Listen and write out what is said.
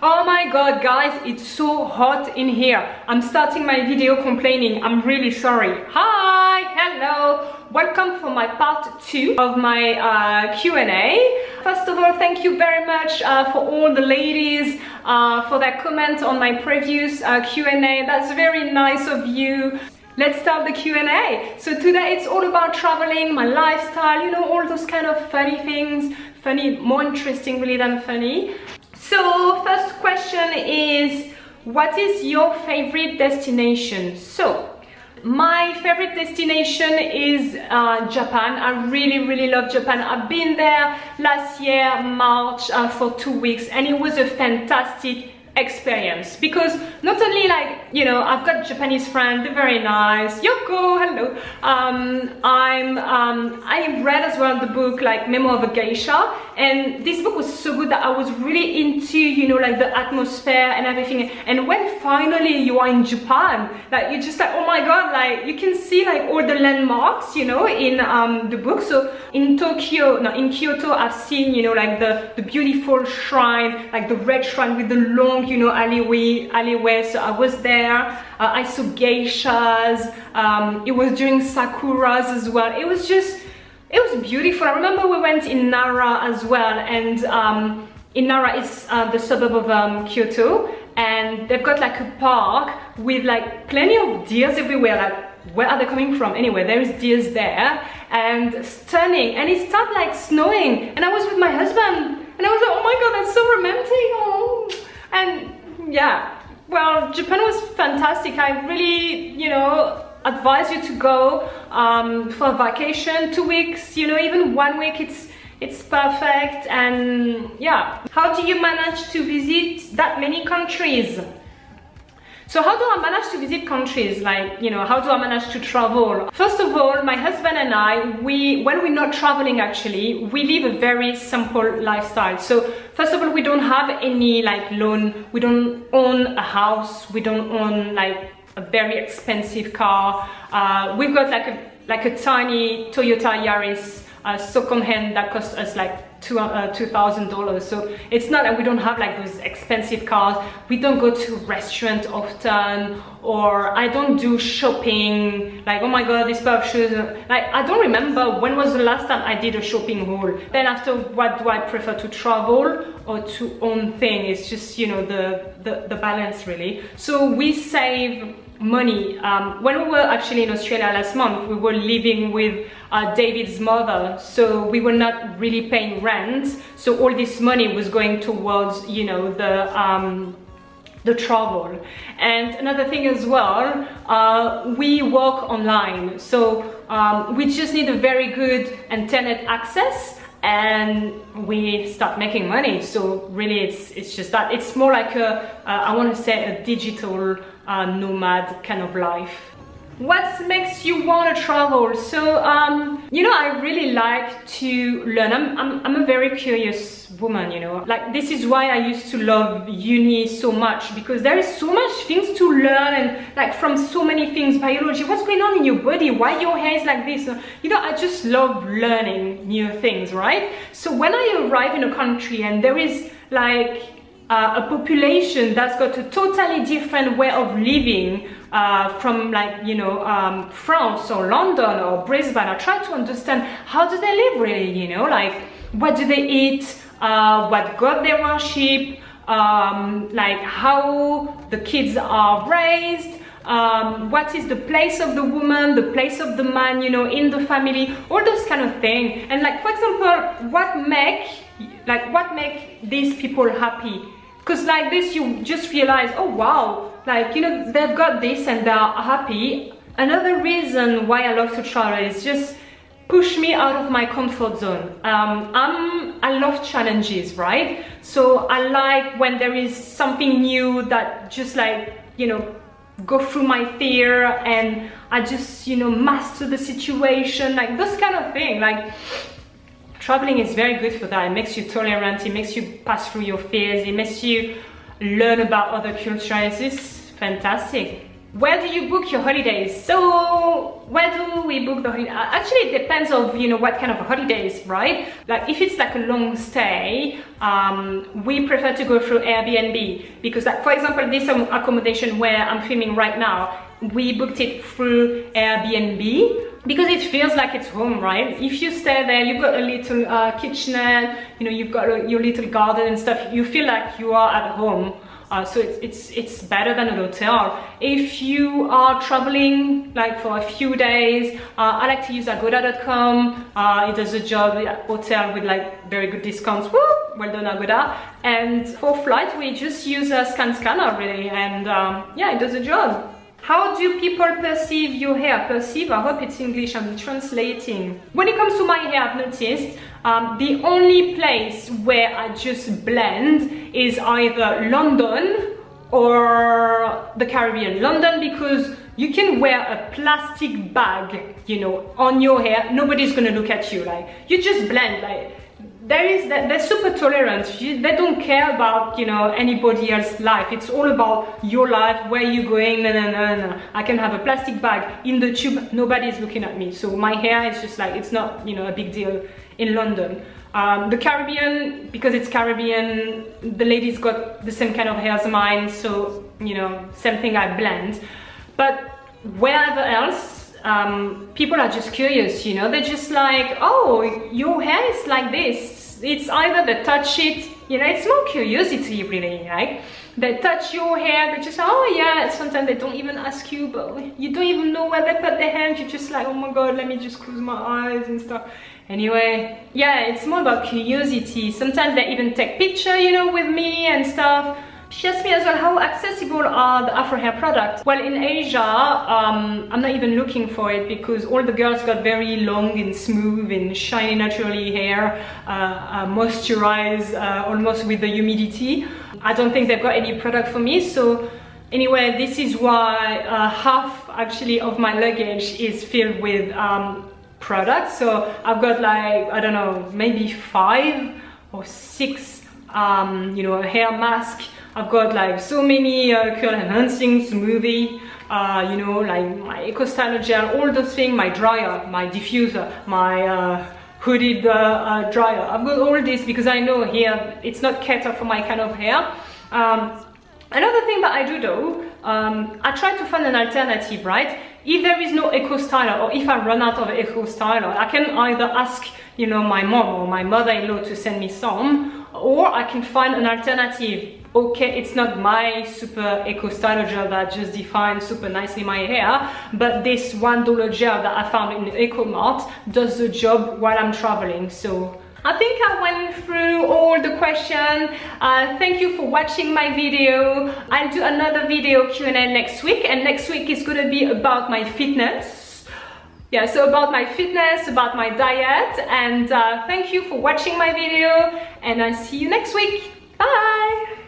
Oh my god, guys, it's so hot in here. I'm starting my video complaining. I'm really sorry. Hi, hello. Welcome for my part 2 of my Q&A. First of all, thank you very much for all the ladies for their comment on my previous Q&A. That's very nice of you. Let's start the Q&A. So today it's all about traveling, my lifestyle, you know, all those kind of funny things. Funny, more interesting really than funny. So first question is, what is your favorite destination? So my favorite destination is Japan. I really love Japan. I've been there last year, March, for 2 weeks, and it was a fantastic experience because not only, like, you know, I've got Japanese friends, they're very nice. Yoko, hello. I read as well the book like Memo of a Geisha, and this book was so good that I was really into, you know, like the atmosphere and everything. And when finally you are in Japan, like, you're just like, oh my god, like you can see like all the landmarks, you know, in the book. So in Kyoto, I've seen, you know, like the beautiful shrine, like the red shrine with the long, you know, alleyway. So I was there. I saw geishas. It was during sakuras as well. It was beautiful. I remember we went in Nara as well, and in Nara is the suburb of Kyoto, and they've got like a park with like plenty of deers everywhere. Like, where are they coming from? Anyway, there is deers there, and stunning. And it started like snowing, and I was with my husband, and I was like, oh my god, that's so romantic. Oh. And yeah, well, Japan was fantastic. I really, you know, advise you to go for a vacation, 2 weeks, you know, even 1 week, it's perfect. And yeah, how do you manage to visit that many countries? So how do I manage to visit countries? Like, you know, how do I manage to travel? First of all, my husband and I, when we're not traveling, actually, we live a very simple lifestyle. So first of all, we don't have any like loan. We don't own a house. We don't own like a very expensive car. We've got like a tiny Toyota Yaris second-hand that cost us like $2,000. So it's not like we don't have like those expensive cars. We don't go to restaurants often, or I don't do shopping like, oh my god, this pair of shoes. Like, I don't remember when was the last time I did a shopping haul. Then after, what do I prefer, to travel or to own things? It's just, you know, the balance really. So we save money. When we were actually in Australia last month, we were living with David's mother, so we were not really paying rent, so all this money was going towards, you know, the travel. And another thing as well, we work online, so we just need a very good internet access, and we start making money. So really it's just that. It's more like I want to say a digital nomad kind of life. What makes you want to travel? So you know, I really like to learn. I'm a very curious woman, you know. Like, this is why I used to love uni so much, because there is so much things to learn, and like from so many things, biology, what's going on in your body, why your hair is like this, you know. I just love learning new things, right? So when I arrive in a country and there is like a population that's got a totally different way of living from, like, you know, France or London or Brisbane, I try to understand how do they live really, you know, like what do they eat, what god they worship, like how the kids are raised, what is the place of the woman, the place of the man, you know, in the family, all those kind of things. And like, for example, what make these people happy? Because like this, you just realize, oh wow, like, you know, they've got this and they're happy. Another reason why I love to travel is just push me out of my comfort zone. I love challenges, right? So I like when there is something new that just, like, you know, go through my fear, and I just, you know, master the situation, like those kind of thing. Like, traveling is very good for that. It makes you tolerant, it makes you pass through your fears, it makes you learn about other cultures. It's fantastic. where do you book your holidays? So where do we book the holiday? Actually, it depends of, you know, what kind of holidays, right? Like if it's like a long stay, we prefer to go through Airbnb, because like, for example, this accommodation where I'm filming right now, we booked it through Airbnb because it feels like it's home, right? If you stay there, you've got a little kitchenette, you know, you've got your little garden and stuff, you feel like you are at home. So it's better than a hotel. If you are traveling like for a few days, I like to use agoda.com. It does a job at hotel with like very good discounts. Woo! Well done, Agoda. And for flight, we just use a scanner really, and yeah, it does a job. How do people perceive your hair? Perceive, I hope it's English, I'm translating. When it comes to my hair, I've noticed the only place where I just blend is either London or the Caribbean. London, because you can wear a plastic bag, you know, on your hair. Nobody's gonna look at you. Like, you just blend. Like, they're super tolerant. They don't care about, you know, anybody else's life. It's all about your life, where you're going. No. I can have a plastic bag in the tube, nobody's looking at me. So my hair is just like, it's not, you know, a big deal in London. The Caribbean, because it's Caribbean, the ladies got the same kind of hair as mine, so, you know, same thing, I blend. But wherever else, people are just curious, you know, they're just like, oh, your hair is like this. It's either they touch it, you know, it's more curiosity really, right? They touch your hair, they just, oh yeah, sometimes they don't even ask you, but you don't even know where they put their hand, you're just like, oh my god, let me just close my eyes and stuff. Anyway, yeah, it's more about curiosity. Sometimes they even take picture, you know, with me and stuff. She asked me as well, how accessible are the Afro hair products? Well, in Asia, I'm not even looking for it because all the girls got very long and smooth and shiny naturally hair, moisturized almost with the humidity. I don't think they've got any product for me. So anyway, this is why half actually of my luggage is filled with products. So I've got like, I don't know, maybe 5 or 6 you know, hair mask. I've got like so many curl enhancing smoothie, you know, like my Eco Styler gel, all those things, my dryer, my diffuser, my hooded dryer. I've got all this because I know here it's not catered for my kind of hair. Another thing that I do though, I try to find an alternative, right? If there is no Eco Styler, or if I run out of Eco Styler, I can either ask, you know, my mom or my mother-in-law to send me some, or I can find an alternative. Okay, it's not my super Eco Styler gel that just defines super nicely my hair, but this $1 gel that I found in the Eco Mart does the job while I'm traveling. So I think I went through all the questions. Thank you for watching my video. I'll do another video Q&A next week, and next week is going to be about my fitness. Yeah, so about my fitness, about my diet, and thank you for watching my video, and I'll see you next week. Bye!